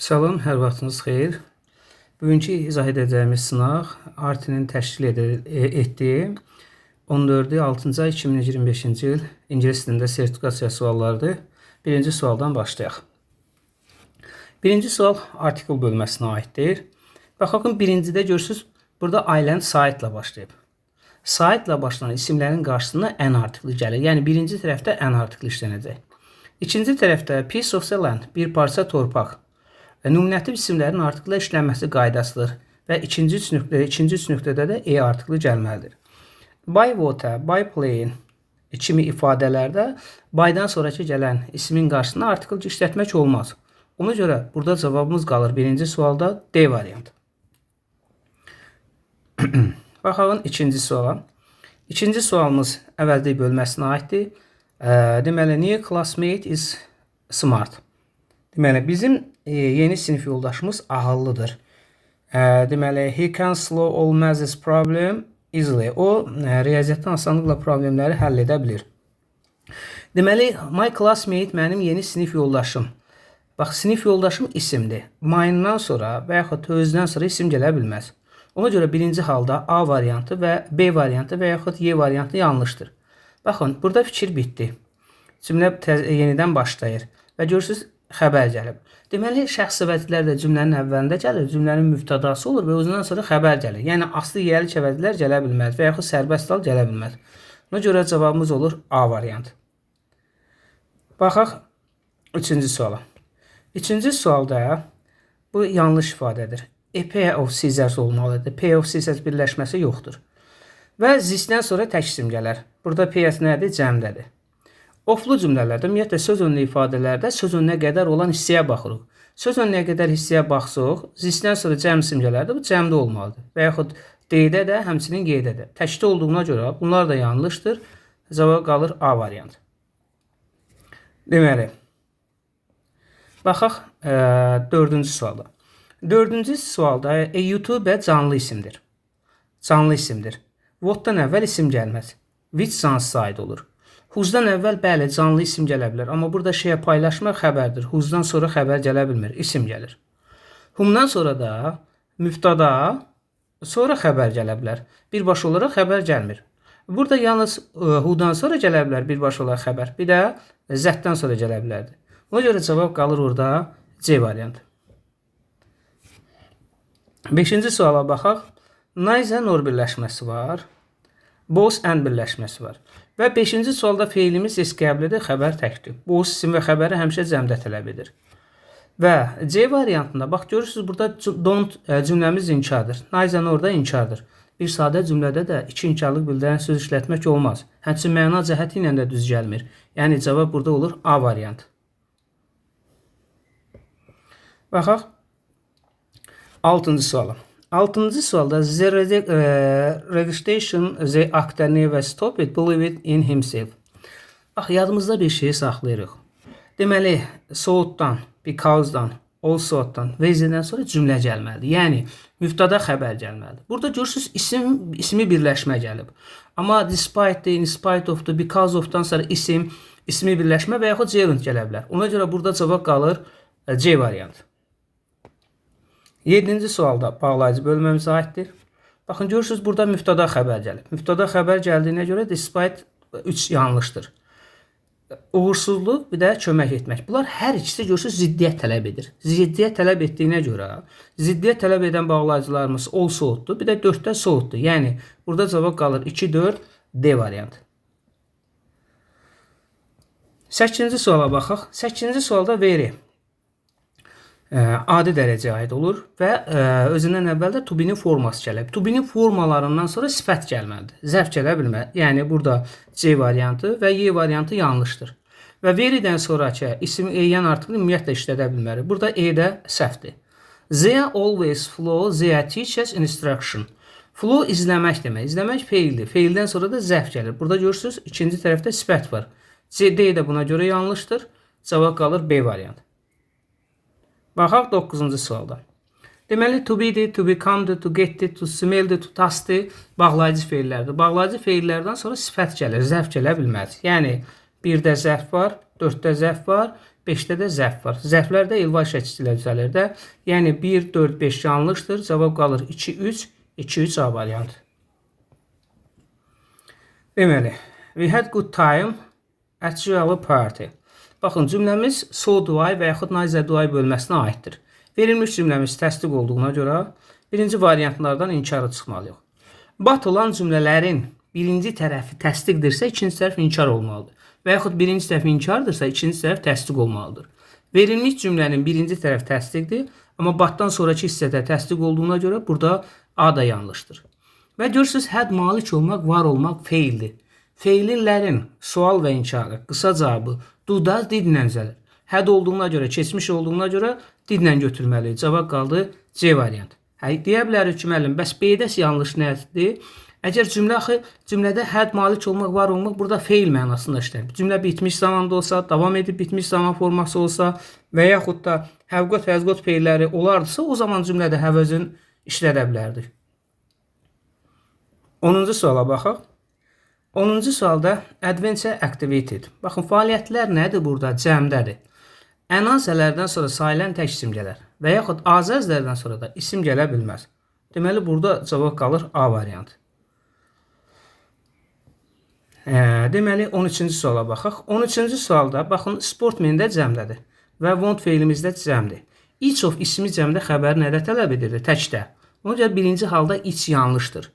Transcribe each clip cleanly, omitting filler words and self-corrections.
Salam, hər vaxtınız xeyir. Bugünkü izah edəcəyimiz sınaq Artinin təşkil etdiyi 14-cü 6-cı ay 2025-ci il ingilis dilində sertifikasiya suallarıdır. Birinci sualdan başlayaq. Birinci sual artikel bölməsinə aiddir. Baxın, birincidə görürsünüz, burada ailənin saitlə başlayıb. Saitlə başlayan isimlərin qarşısına ən artikli gəlir. Yəni, birinci tərəfdə ən artikli işlənəcək. İkinci tərəfdə piece of the land, bir parça torpaq. Nominativ isimlərin artiklə işlənməsi qaydasıdır və ikinci üç nöqtədə də e artiklı gəlməlidir. By water, by plane kimi ifadələrdə by'dan sonraki gələn ismin qarşısına artikl işlətmək olmaz. Ona görə burada cavabımız qalır birinci sualda D variantı. Baxalım ikinci suala. İkinci sualımız əvvəldə bölməsinə aiddir. Deməli, new classmate is smart. Deməli, bizim yeni sinif yoldaşımız ağıllıdır. Deməli, he can solve all maths problem easily. O, riyaziyyatdan asanlıqla problemləri həll edə bilir. Deməli, my classmate mənim yeni sinif yoldaşım. Bax, sinif yoldaşım isimdir. My'dan sonra və yaxud özdən sonra isim gələ bilməz. Ona görə birinci halda A variantı və B variantı və yaxud Y variantı yanlışdır. Baxın, burada fikir bitdi. Cümlə yenidən başlayır və görürsünüz, xəbər gəlib. Deməli, şəxs əvəzlər də cümlənin əvvəlində gəlir, cümlənin müftədası olur və özündən sonra xəbər gəlir. Yəni, aslı yiyəlik əvəzlər gələ bilməz və yaxud sərbəst hal gələ bilməz. Buna görə cavabımız olur A variantı. Baxaq, üçüncü suala. Üçüncü sualda bu yanlış ifadədir. A pair of scissors olmalıdır. Pair of scissors birləşməsi yoxdur. Və zisdən sonra tək isim gələr. Burada pair nədir? Cəmdədir. Oflu cümlələrdə, ümumiyyətlə söz önlü ifadələrdə söz önünə qədər olan hissəyə baxırıq. Söz önünə qədər hissəyə baxsaq, zisdən sonra cəm isim gələrdə, bu cəmdə olmalıdır. Və yaxud D-də də, həmçinin G-də də. Təkdə olduğuna görə bunlar da yanlışdır. Cavab qalır A variantı. Deməli, baxaq dördüncü sualda. Dördüncü sualda a YouTube canlı isimdir. Canlı isimdir. What'dan əvvəl isim gəlməz. Which cansız aid olur. Who'dan əvvəl bəli canlı isim gələ bilər. Amma burada şeyə paylaşmaq xəbərdir. Who'dan sonra xəbər gələ bilmir. İsim gəlir. Whom'dan sonra da müftada sonra xəbər gələ bilər. Birbaşa olaraq xəbər gəlmir. Burada yalnız who'dan sonra gələ bilər birbaşa olaraq xəbər. Bir də zətdən sonra gələ bilərdi. Ona görə cavab qalır orada C variantı. Beşinci suala baxaq. Neither nor birləşməsi var. Both and birləşməsi var. Və 5-ci sualda feilimiz S qəblidir, xəbər təkdir. Both isim və xəbəri həmişə cəmdə tələb edir. Və C variantında, bax görürsünüz, burada don't cümləmiz inkardır. Neither nor da inkardır. Bir sadə cümlədə də iki inkarlıq bildirən söz işlətmək olmaz. Həmçinin məna cəhəti ilə də düz gəlmir. Yəni cavab burada olur A variantı. Baxaq 6-cı suala. 6-cı sualda the registration the actor never stopped believed in himself. Bax, yadımızda bir şeyi saxlayırıq. Deməli, so'dan, because'dan, also'dan və izlədən sonra cümlə gəlməlidir. Yəni, müftada xəbər gəlməlidir. Burada görürsünüz, ismi birləşmə gəlib. Amma despite, in spite of, because of-dan sonra ismi birləşmə və yaxud gerund gələ bilər. Ona görə burada cavab qalır C variantı. 7-ci sualda bağlayıcı bölməmizə aiddir. Baxın, görürsünüz, burada müftada xəbər gəlib. Müftada xəbər gəldiyinə görə despite 3 yanlışdır. Uğursuzluq, bir də kömək etmək. Bunlar hər ikisi görürsünüz ziddiyyət tələb edir. Ziddiyyət tələb etdiyinə görə ziddiyyət tələb edən bağlayıcılarımız also-dur, bir də 4-də so-dur. Yəni, burada cavab qalır 2-4 D variantı. 8-ci suala baxaq. 8-ci sualda veri adi dərəcəyə aid olur və özündən əvvəl də to be-nin forması gəlib. To be-nin formalarından sonra sifət gəlməlidir. Zərf gələ bilməz. Yəni, burada C variantı və Y variantı yanlışdır. Və veridən sonraki isim eyyən artıqını ümumiyyətlə işlədə bilmərik. Burada E-də səhvdir. They always follow their teacher's instruction. Follow izləmək demək. İzləmək feildir. Feildən sonra da zərf gəlir. Burada görürsünüz, ikinci tərəfdə sifət var. D də buna görə yanlışdır. Cavab qalır B variantı. Baxaq 9-cu sualda. Deməli, to be-dir, to become-dir, to get-dir, to smell-dir, to taste-dir bağlayıcı feillərdir. Bağlayıcı feillərdən sonra sifət gəlir, zərf gələ bilməz. Yəni, 1-də zərf var, 4-də zərf var, 5-də də zərf var. Zərflər də elvar şəkli ilə düzəlir də. Yəni 1, 4, 5 yanlışdır. Cavab qalır 2, 3. 2, 3 A variantı. Deməli, we had good time at your party. Baxın, cümləmiz so do I və yaxud neither do I bölməsinə aiddir. Verilmiş cümləmiz təsdiq olduğuna görə birinci variantlardan inkarı çıxmalıyıq. But olan cümlələrin birinci tərəfi təsdiqdirsə, ikinci tərəf inkar olmalıdır. Və yaxud birinci tərəf inkardırsa, ikinci tərəf təsdiq olmalıdır. Verilmiş cümlənin birinci tərəf təsdiqdir, amma batdan sonraki hissədə təsdiq olduğuna görə burada A da yanlışdır. Və görürsünüz, had malik olmaq, var olmaq feildir. Feillərin sual və inkarı, qısa cavabı do-da didlə düzəlir. Had olduğuna görə, keçmiş olduğuna görə didlə götürməliyik. Cavab qaldı C variantı. Deyə bilərik ki, müəllim, bəs B-də yanlış nədir? Əgər cümlədə had malik olmaq, var olmaq burada feil mənasında işlənir. Cümlə bitmiş zamanda olsa, davam edib bitmiş zaman forması olsa və yaxud da həvqot və əzqot feilləri olardısa, o zaman cümlədə həvəzin işlədə bilərdik. 10-cu suala baxaq. 10-cu sualda adventure activated. Baxın, fəaliyyətlər nədir burada? Cəmdədir. Ənazələrdən sonra sayılən tək isim gələr və yaxud azəzlərdən sonra da isim gələ bilməz. Deməli, burada cavab qalır A variantı. Deməli, 13-cü suala baxaq. 13-cü sualda, baxın, sportmen də cəmdədir və want feilimiz də cəmdir. Each of ismi cəmdə xəbəri nədə tələb edirdi? Təkdə. Ona görə birinci halda each yanlışdır.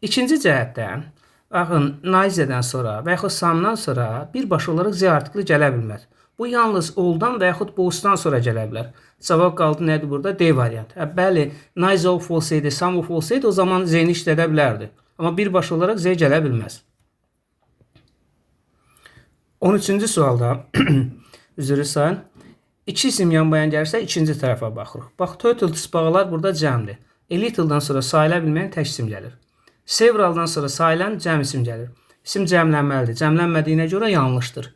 İkinci cəhətdən, baxın, neitherdən sonra və yaxud somedan sonra birbaşa olaraq Z artikli gələ bilməz. Bu yalnız oldan və yaxud both'dan sonra gələ bilər. Cavab qaldı nədir burada? D variantı. Bəli, neither of olsaydı, some of olsaydı o zaman Z-ni işlədə bilərdi. Amma birbaşa olaraq Z gələ bilməz. 13-cü sualda üzrü sayın. İki isim yan-bayan gəlirsə ikinci tərəfə baxırıq. Bax, total tısbağalar burada cəmdir. A little-dan sonra sayıla bilməyən tək isim gəlir. Severaldan sonra sayılan cəm isim gəlir. İsim cəmlənməlidir. Cəmlənmədiyinə görə yanlışdır.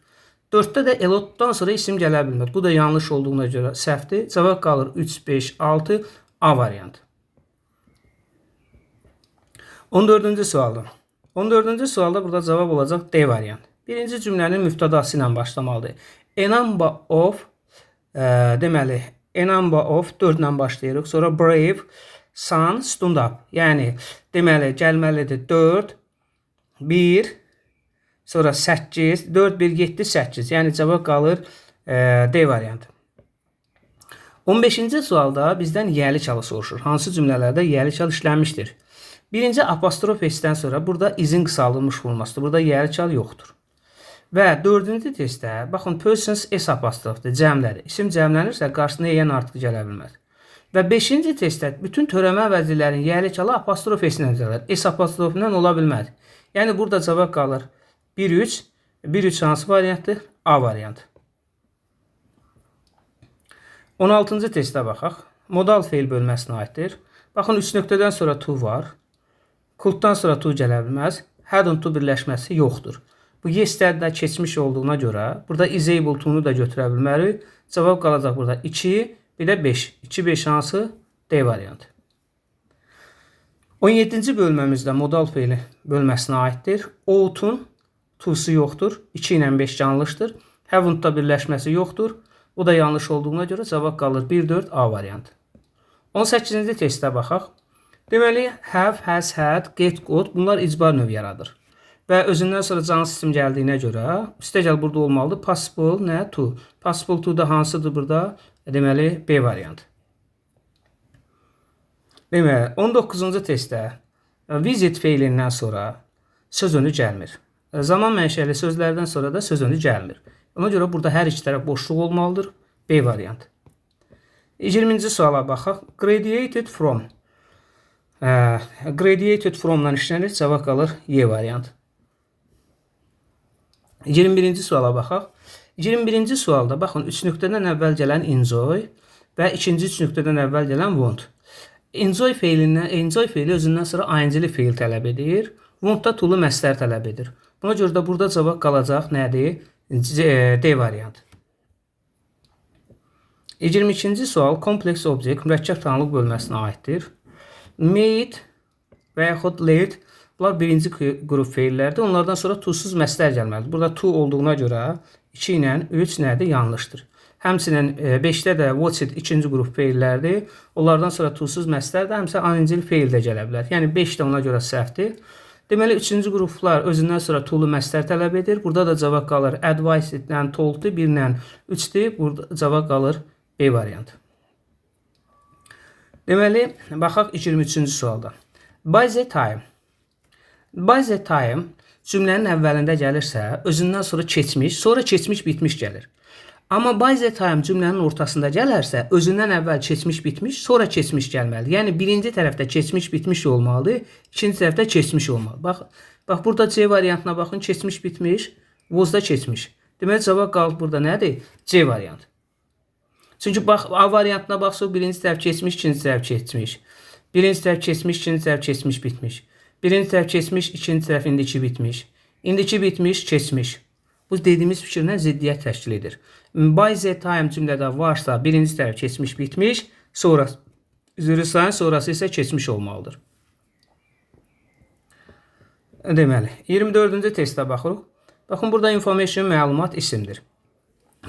4-də də a lot-dan sonra isim gələ bilmir. Bu da yanlış olduğuna görə səhvdir. Cavab qalır 3, 5, 6 A variantı. 14-cü sualda. 14-cü sualda burada cavab olacaq D variantı. Birinci cümlənin müftədası ilə başlamalıdır. A number of deməli, a number of 4 ilə başlayırıq. Sonra brave sun stood up. Yəni, deməli, gəlməlidir 4, 1, sonra 8, 4, 1, 7, 8. Yəni, cavab qalır D variantı. 15-ci sualda bizdən yəli çalı soruşur. Hansı cümlələrdə yəli çal işlənmişdir? Birinci apostrof S-dən sonra burada izin qısaldılmış formasıdır. Burada yəli çal yoxdur. Və 4-cü testdə, baxın, persons S apostrofdur, cəmləri. İsim cəmlənirsə, qarşısına yeyən artıq gələ bilməz. Və 5-ci testdə bütün törəmə əvəzlilərin yəli çalı apostrof S-lə düzələr. S apostrofindən ola bilməz. Yəni, burada cavab qalır 1, 3. 1, 3 hansı variantdır? A variantı. 16-cı testə baxaq. Modal feil bölməsinə aiddir. Baxın, 3 nöqtədən sonra to var. Could'dan sonra to gələ bilməz. Hadn't to birləşməsi yoxdur. Bu yes-də keçmiş olduğuna görə burada is able to-nu da götürə bilmərik. Cavab qalacaq burada 2, bir də 5. 2, 5 hansı? D variantı. 17-ci bölməmizdə modal feili bölməsinə aiddir. Ought-un to-su yoxdur. 2 ilə 5 yanlışdır. Haven't-da birləşməsi yoxdur. O da yanlış olduğuna görə cavab qalır 1, 4 A variantı. 18-ci testə baxaq. Deməli, have, has, had, get, got bunlar icbar növ yaradır. Və özündən sonra cansız isim gəldiyinə görə üstəgəl burada olmalıdır. Possible, nə? To. Possible to da hansıdır burada? Deməli, B variantı. Deməli, 19-cu testdə visit feilindən sonra söz önü gəlmir. Zaman mənşəli sözlərdən sonra da söz önü gəlmir. Ona görə burada hər iki tərəf boşluq olmalıdır. B variantı. 20-ci suala baxaq. Graduated from. Graduated from-dan işlənir. Cavab qalır Y variantı. 21-ci suala baxaq. 21-ci sualda baxın 3 nöqtədən əvvəl gələn enjoy və ikinci 3 nöqtədən əvvəl gələn want. Enjoy feili özündən sonra ing-li feil tələb edir. Want-da to-lu məstər tələb edir. Buna görə də burada cavab qalacaq nədir? D variantı. 22-ci sual kompleks obyekt mürəkkəb tanlıq bölməsinə aiddir. Made və yaxud late bunlar birinci qrup feillərdir. Onlardan sonra to-suz məstər gəlməlidir. Burada to olduğuna görə 2 ilə 3 nədir? Yanlışdır. Həmçinin 5-də də watched ikinci qrup feillərdir. Onlardan sonra to-suz məstər də həmçinin anincil feil də gələ bilər. Yəni 5 də ona görə səhvdir. Deməli, üçüncü qruplar özündən sonra to-lu məstər tələb edir. Burada da cavab qalır advised-lə told-dur, 1-lə 3-dür. Burada cavab qalır B variantı. Deməli, baxaq 23-cü sualda. By the time. By the time cümlənin əvvəlində gəlirsə, özündən sonra keçmiş bitmiş gəlir. Amma by the time cümlənin ortasında gələrsə, özündən əvvəl keçmiş bitmiş, sonra keçmiş gəlməlidir. Yəni birinci tərəfdə keçmiş bitmiş olmalıdır, ikinci tərəfdə keçmiş olmalıdır. Bax burada C variantına baxın, keçmiş bitmiş, was-da keçmiş. Deməli cavab qalıb burada nədir? C variantı. Çünki bax A variantına baxsaq, birinci tərəf keçmiş, ikinci tərəf keçmiş. Birinci tərəf keçmiş, ikinci tərəf keçmiş bitmiş. Birinci tərəf keçmiş, ikinci tərəf indiki bitmiş. İndiki bitmiş, keçmiş. Bu dediyimiz fikirlə ziddiyyət təşkil edir. By the time cümlədə varsa birinci tərəf keçmiş bitmiş, sonrası isə keçmiş olmalıdır. Deməli, 24-cü testə baxırıq. Baxın, burada information məlumat isimdir.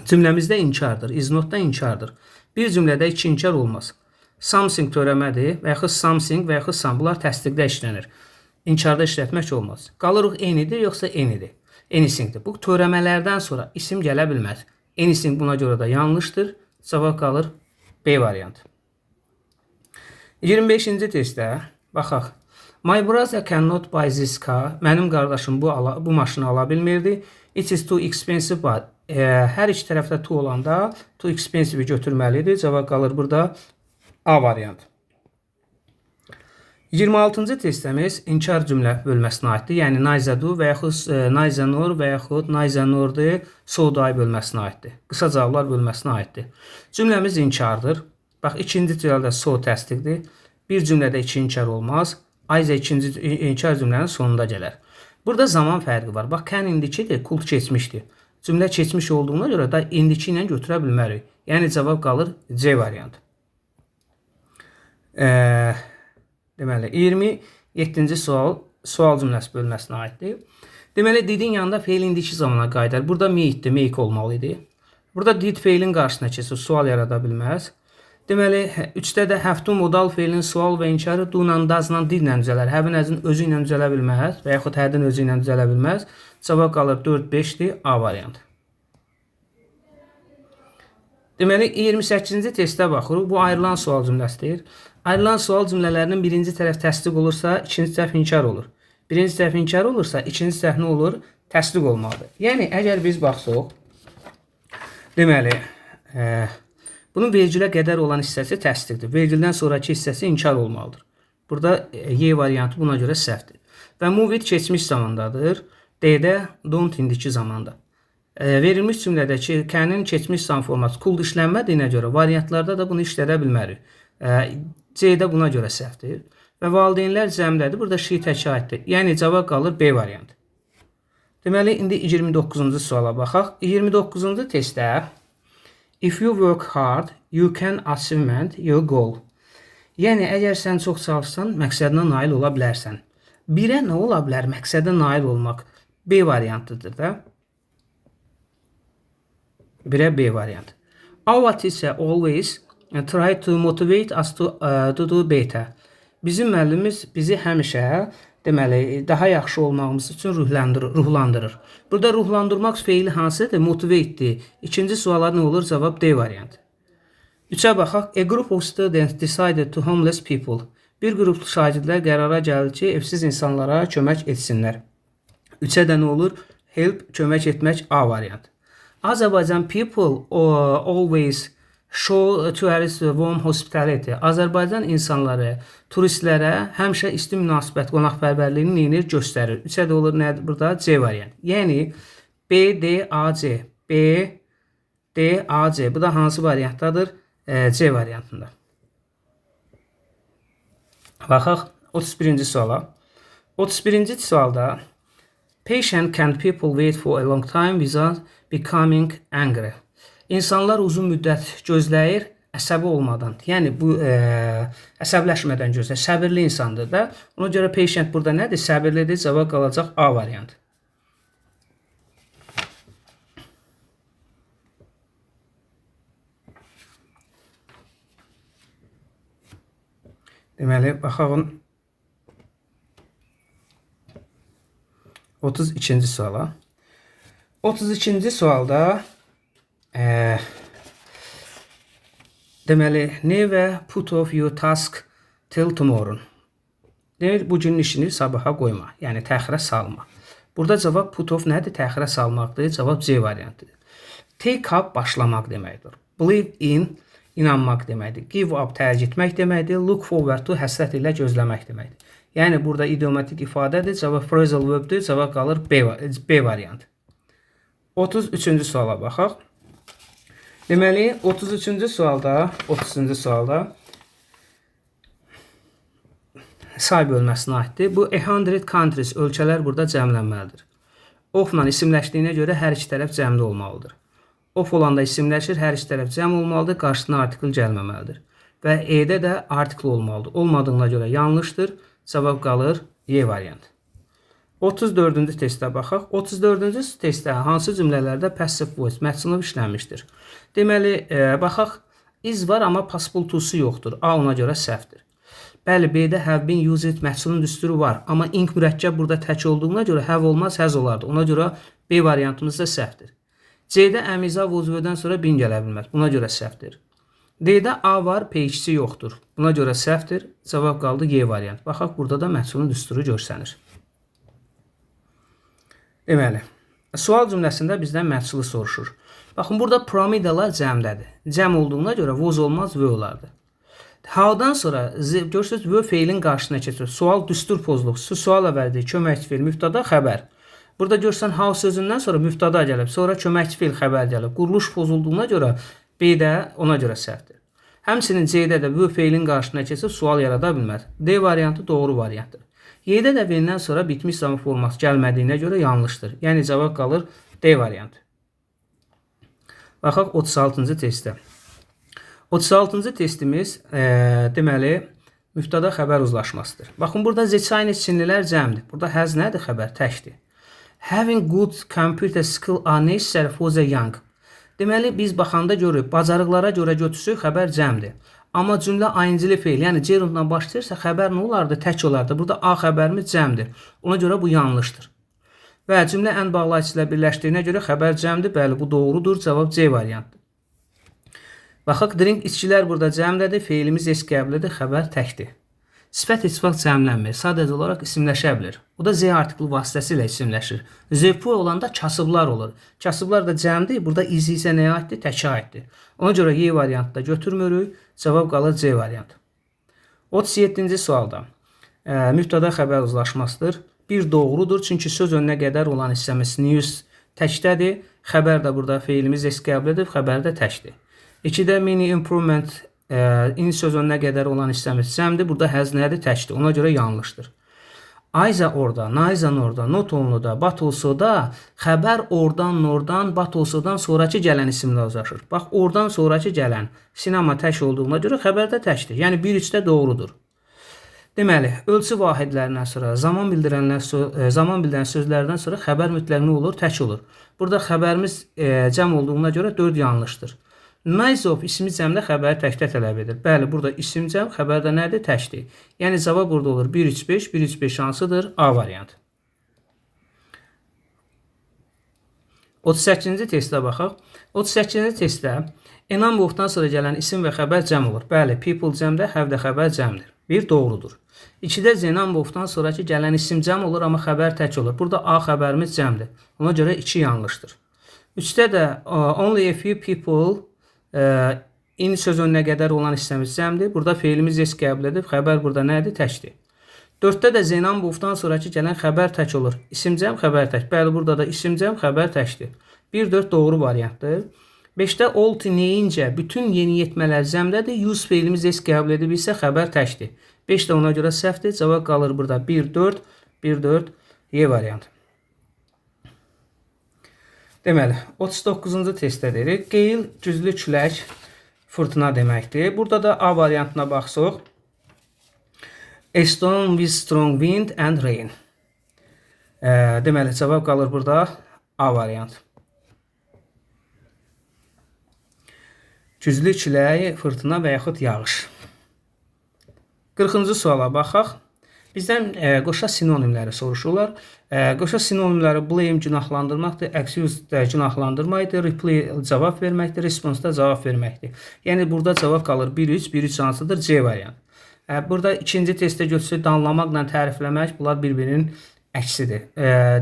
Cümləmizdə inkardır, is not da inkardır. Bir cümlədə iki inkar olmaz. Something törəmədir və yaxud something və yaxud some. Bunlar təsdiqdə işlənir. İnkarda işlətmək olmaz. Qalırıq enidir, yoxsa enidir. Anythingdir. Bu törəmələrdən sonra isim gələ bilməz. Anything buna görə də yanlışdır. Cavab qalır B variantı. 25-ci testdə baxaq. My brother cannot buy this car. Mənim qardaşım bu maşını ala bilmirdi. It is too expensive but hər iki tərəfdə too olanda too expensive götürməlidir. Cavab qalır burada A variantı. 26-cı testimiz inkar cümlə bölməsinə aiddir. Yəni neither do və yaxud neither nor və yaxud neither nordur, so day bölməsinə aiddir. Qısa cavablar bölməsinə aiddir. Cümləmiz inkardır. Bax, ikinci cümlədə so təsdiqdir. Bir cümlədə iki inkar olmaz. Ayrıca ikinci inkar cümlənin sonunda gələr. Burada zaman fərqi var. Bax, can indikidir, could keçmişdir. Cümlə keçmiş olduğuna görə da indiki ilə götürə bilmərik. Yəni cavab qalır C variantı. Deməli, 27-ci sual cümləsi bölməsinə aiddir. Deməli, didin yanında feil indiki zamana qayıdar. Burada meitdir, make olmalı idi. Burada did feilin qarşısına keçir, sual yarada bilməz. Deməli, 3-də də have to modal feilin sual və inkarı do ilə, does ilə, did ilə düzələr. Have-in əzin özü ilə düzələ bilməz və yaxud had-in özü ilə düzələ bilməz. Cavab qalır 4-5-dir, A variantı. Deməli, 28-ci testdə baxırıq. Bu ayrılan sual cümləsidir. Ayrılan sual cümlələrinin birinci tərəf təsdiq olursa, ikinci tərəf inkar olur. Birinci tərəf inkar olursa, ikinci tərəf nə olur? Təsdiq olmalıdır. Yəni, əgər biz baxsaq, deməli, bunun vergilə qədər olan hissəsi təsdiqdir. Vergildən sonraki hissəsi inkar olmalıdır. Burada Y variantı buna görə səhvdir. Və move it keçmiş zamandadır. D-də don't indiki zamanda. Verilmiş cümlədəki can-in keçmiş zaman forması could işlənmədiyinə görə variantlarda da bunu işlədə bilmərik. C-də buna görə səhvdir. Və valideynlər cəmdədir. Burada she tək aiddir. Yəni cavab qalır B variantı. Deməli, indi 29-cu suala baxaq. 29-cu testdə if you work hard, you can achieve your goal. Yəni, əgər sən çox çalışsan, məqsədinə nail ola bilərsən. 1-ə nə ola bilər? Məqsədə nail olmaq B variantıdır da. 1-ə B variantı. Our teacher always try to motivate us to do better. Bizim müəllimimiz bizi həmişə, deməli, daha yaxşı olmağımız üçün ruhlandırır. Burada ruhlandırmaq feili hansıdır? Motivate'dir. İkinci suala nə olur? Cavab D variantı. 3-ə baxaq. A group of students decided to homeless people. Bir qrup şagirdlər qərara gəlir ki, evsiz insanlara kömək etsinlər. 3-ə də nə olur? Help, kömək etmək A variantı. Azərbaycan people always show tourist warm hospitality. Azərbaycan insanları turistlərə həmişə isti münasibət, qonaqpərvərliyini neyinir? Göstərir. 3-ə də olur nədir? Burada C variantı. Yəni B, D, A, C. B, D, A, C. Bu da hansı variantdadır? C variantında. Baxaq 31-ci suala. 31-ci sualda patient can people wait for a long time without becoming angry. İnsanlar uzun müddət gözləyir, əsəbi olmadan. Yəni, bu əsəbləşmədən gözləyir. Səbirli insandır da. Ona görə patient burada nədir? Səbirlidir. Cavab qalacaq A variantı. Deməli, baxaq 32-ci suala. 32-ci sualda deməli, never put off your task till tomorrow. Deməli, bugünün işini sabaha qoyma, yəni təxirə salma. Burada cavab put off nədir? Təxirə salmaqdır. Cavab C variantıdır. Take up başlamaq deməkdir. Believe in inanmaq deməkdir. Give up tərk etmək deməkdir. Look forward to həsrət ilə gözləmək deməkdir. Yəni burada idiomatik ifadədir. Cavab phrasal verbdir. Cavab qalır B variantı. 33-cü suala baxaq. Deməli 33-cü sualda say bölməsinə aiddir. Bu 100 countries ölkələr burada cəmlənməlidir. Of-la isimləşdiyinə görə hər iki tərəf cəmli olmalıdır. Of olanda isimləşir, hər iki tərəf cəm olmalıdır, qarşısına artikl gəlməməlidir. Və E-də də artikl olmalıdır. Olmadığına görə yanlışdır. Cavab qalır Y variantı. 34-cü testə baxaq. 34-cü testdə hansı cümlələrdə passive voice məhsulunub işlənmişdir? Deməli, baxaq, is var, amma possible to-su yoxdur. A ona görə səhvdir. Bəli, B-də have been used məhsulun düsturu var, amma ink mürəkkəb burada tək olduğuna görə have olmaz, has olardı. Ona görə B variantımız da səhvdir. C-də əmiza vuzvədən sonra bin gələ bilməz. Buna görə səhvdir. D-də A var, P2-si yoxdur. Buna görə səhvdir. Cavab qaldı Y variant. Baxaq, burada da məhsulun düsturu görsənir. Deməli, sual cümləsində bizdən məhsulu soruşur. Baxın, burada piramidalar cəmdədir. Cəm olduğuna görə voz olmaz, V olardı. How-dan sonra görürsünüz, V feilin qarşısına keçir. Sual düstur pozluqçusu, sual əvvəldir, köməkçi feil, mübtada, xəbər. Burada görsən, how sözündən sonra mübtada gəlib, sonra köməkçi feil xəbər gəlib. Quruluş pozulduğuna görə B-də ona görə səhvdir. Həmçinin C-də də V feilin qarşısına keçib sual yarada bilməz. D variantı doğru variantdır. Y-də də V-dən sonra bitmiş zaman forması gəlmədiyinə görə yanlışdır. Yəni cavab qalır D variantı. Baxaq 36-cı testdə. 36-cı testimiz deməli mübtada xəbər uzlaşmasıdır. Baxın, burada zeçayni çinlilər cəmdir. Burada has nədir? Xəbər təkdir. Having good computer skill are necessary for the young. Deməli, biz baxanda görürük, bacarıqlara görə götürsük, xəbər cəmdir. Amma cümlə ayıncılı feil, yəni gerundla başlayırsa, xəbər nə olardı? Tək olardı. Burada A xəbərimiz cəmdir. Ona görə bu yanlışdır. Və cümlə ən bağlayıcı ilə birləşdiyinə görə xəbər cəmdir. Bəli, bu doğrudur. Cavab C variantdır. Baxaq, drink içkilər burada cəmdədir. Feilimiz S qəblidir. Xəbər təkdir. Sifət heç vaxt cəmlənmir. Sadəcə olaraq isimləşə bilir. O da Z artiklı vasitəsilə isimləşir. Z-pu olanda kasıblar olur. Kasıblar da cəmdir. Burada iz isə nəyə aiddir? Təkə aiddir. Ona görə Y variantda götürmürük. Cavab qalır C variantı. 37-ci sualda mübtada xəbər uzlaşmasıdır. Bir doğrudur, çünki söz önünə qədər olan hissəmiz news təkdədir. Xəbər də burada feilimiz S qəblidir. Xəbər də təkdir. 2-də mini improvement in söz önünə qədər olan hissəmiz cəmdir. Burada has nədir? Təkdir. Ona görə yanlışdır. Ayza orada, Nayzan orada, not olnuda, bat olsa da xəbər oradan, bat olsadan sonraki gələn isimlə uzlaşır. Bax, oradan sonraki gələn sinema tək olduğuna görə xəbər də təkdir. Yəni 1-3-də doğrudur. Deməli, ölçü vahidlərindən sonra, zaman bildirən sözlərdən sonra xəbər mütləq nə olur? Tək olur. Burada xəbərimiz cəm olduğuna görə 4 yanlışdır. Nice of ismi cəmdə xəbəri təkdə tələb edir. Bəli, burada isim cəm, xəbərdə nədir? Təkdir. Yəni cavab burada olur 1-3-5. 1-3-5 hansıdır? A variantı. 38-ci testə baxaq. 38-ci testdə enam of-dan sonra gələn isim və xəbər cəm olur. Bəli, people cəmdə, have də xəbər cəmdir. 1 doğrudur. 2-də zenam of-dan sonraki gələn isim cəm olur, amma xəbər tək olur. Burada A xəbərimiz cəmdir. Ona görə 2 yanlışdır. 3-də də only a few people in söz önünə qədər olan hissəmiz cəmdir. Burada feilimiz S qəbul edib, xəbər burada nədir? Təkdir. 4-də də zenam of-dan sonraki gələn xəbər tək olur. İsim cəm, xəbər tək. Bəli, burada da isim cəm, xəbər təkdir. 1-4 doğru variantdır. 5-də all neyincə bütün yeniyetmələr cəmdədir. Use feilimiz S qəbul edib isə xəbər təkdir. 5 də ona görə səhvdir. Cavab qalır burada 1-4, 1-4 Y variantı. Deməli, 39-cu testdə deyirik. Qeyl, güclü külək, fırtına deməkdir. Burada da A variantına baxsaq. A storm with strong wind and rain. Deməli, cavab qalır burada A variantı. Güclü külək, fırtına və yaxud yağış. 40-cı suala baxaq. Bizdən qoşa sinonimləri soruşurlar. Qoşa sinonimləri blame günahlandırmaqdır, accuse də günahlandırmaqdır, reply cavab verməkdir, response da cavab verməkdir. Yəni burada cavab qalır 1-3, 1-3 hansıdır? C variantı. Burada ikinci testdə götürsək danlamaqla tərifləmək, bunlar bir-birinin əksidir.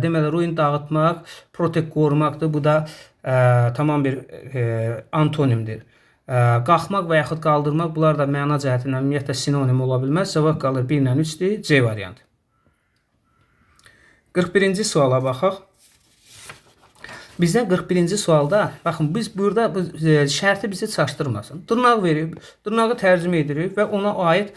Deməli, ruin dağıtmaq, protect qorumaqdır. Bu da tamam bir antonimdir. Qalxmaq və yaxud qaldırmaq, bunlar da məna cəhətindən ümumiyyətlə sinonim ola bilməz. Cavab qalır 1 ilə 3-dür, C variantı. 41-ci suala baxaq. Bizdən 41-ci sualda, baxın, biz burada şərti bizi çaşdırmasın. Dırnaq verib, dırnağı tərcümə edirik və ona aid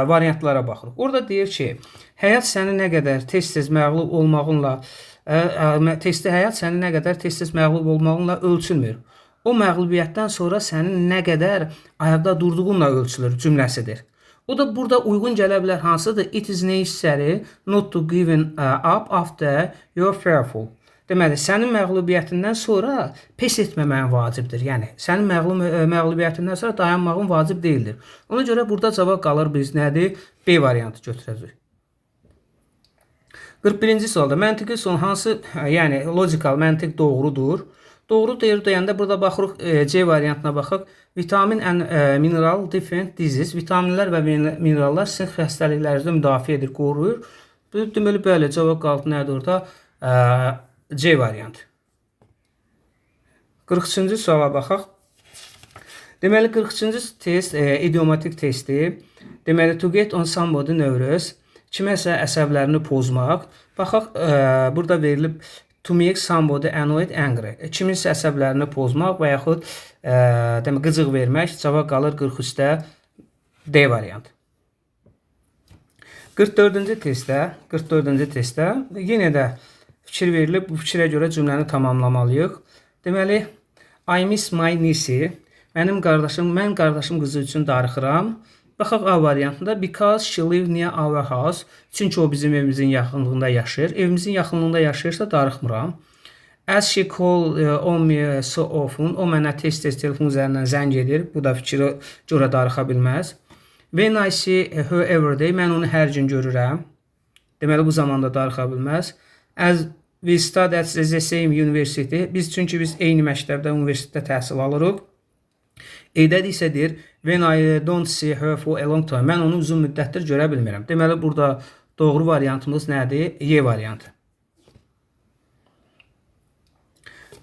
variantlara baxırıq. Orada deyir ki, həyat səni nə qədər tez-tez məğlub olmağınla, həyat səni nə qədər tez-tez məğlub olmağınla ölçülmür. O məğlubiyyətdən sonra sənin nə qədər ayaqda durduğunla ölçülür cümləsidir. O da burada uyğun gələ bilər hansıdır? It is necessary not to give up after you are fearful. Deməli, sənin məğlubiyyətindən sonra pes etməməyin vacibdir. Yəni, sənin məğlubiyyətindən sonra dayanmağın vacib deyildir. Ona görə burada cavab qalır biz nədir? B variantı götürəcək. 41-ci sualda məntiqi son hansı, yəni logikal məntiq doğrudur? Doğru deyəndə burada baxırıq C variantına baxaq. Vitamin and mineral different disease. Vitaminlər və minerallar sizin xəstəliklərinizdə müdafiə edir, qoruyur. Deməli, bəli, cavab qaldı nədir orada? C variantı. 43-cü suala baxaq. Deməli, 43-cü test idiomatik testdir. Deməli, to get on somebody nervous. Kiməsə əsəblərini pozmaq. Baxaq, burada verilib to make somebody annoyed, angry. Kiminsə əsəblərini pozmaq və yaxud qıcıq vermək. Cavab qalır 43-də D variantı. 44-cü testdə yenə də fikir verilib. Bu fikrə görə cümləni tamamlamalıyıq. Deməli, I miss my niece. Mən qardaşım qızı üçün darıxıram. Baxaq A variantında because she live near our house. Çünki o bizim evimizin yaxınlığında yaşayır. Evimizin yaxınlığında yaşayırsa darıxmıram. As she call on me so often. O mənə tez-tez telefon üzərindən zəng edir. Bu da fikrə görə darıxa bilməz. When I see her every day. Mən onu hər gün görürəm. Deməli, bu zamanda darıxa bilməz. As we study at the same university. Çünki biz eyni məktəbdə, universitetdə təhsil alırıq. Edəd isə deyir, when I don't see her for a long time. Mən onu uzun müddətdir görə bilmirəm. Deməli, burada doğru variantımız nədir? Y variantı.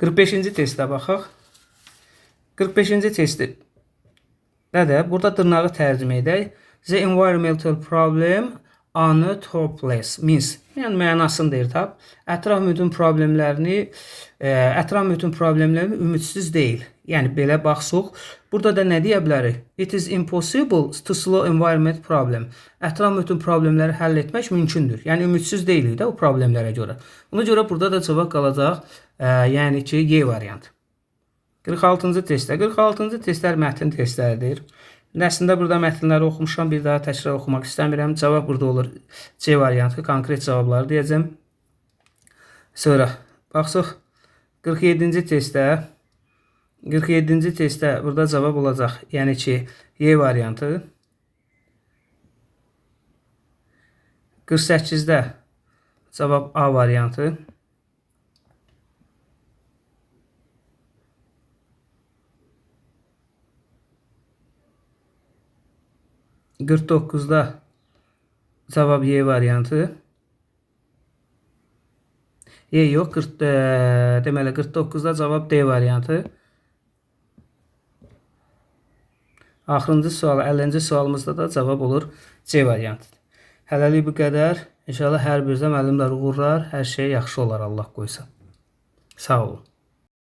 45-ci testə baxaq. 45-ci testi nədir? Burada dırnağı tərcümə edək. The environmental problem are not hopeless. Means, yəni mənasını deyir tab. Ətraf mühit problemləri ümidsiz deyil. Yəni, belə baxsıq, burada da nə deyə bilərik? It is impossible to solve environment problem. Ətraf mühit problemləri həll etmək mümkündür. Yəni, ümidsiz deyilik də o problemlərə görə. Ona görə burada da cavab qalacaq, yəni ki, Y variantı. 46-cı testlər. 46-cı testlər mətn testləridir. Əslində, burada mətnləri oxumuşam, bir daha təkrar oxumaq istəmirəm. Cavab burada olur C variantı, konkret cavabları deyəcəm. Sonra, baxsıq, 47-ci testdə. 47-ci testdə burada cavab olacaq, yəni ki, Y variantı. 48-də cavab A variantı. 49-da cavab Y variantı. Yox, deməli 49-da cavab D variantı. Axırıncı sual, 50-ci sualımızda da cavab olur C variantı. Hələlik bu qədər. İnşallah hər birinizə müəllimlər uğurlar, hər şey yaxşı olar Allah qoysa. Sağ olun.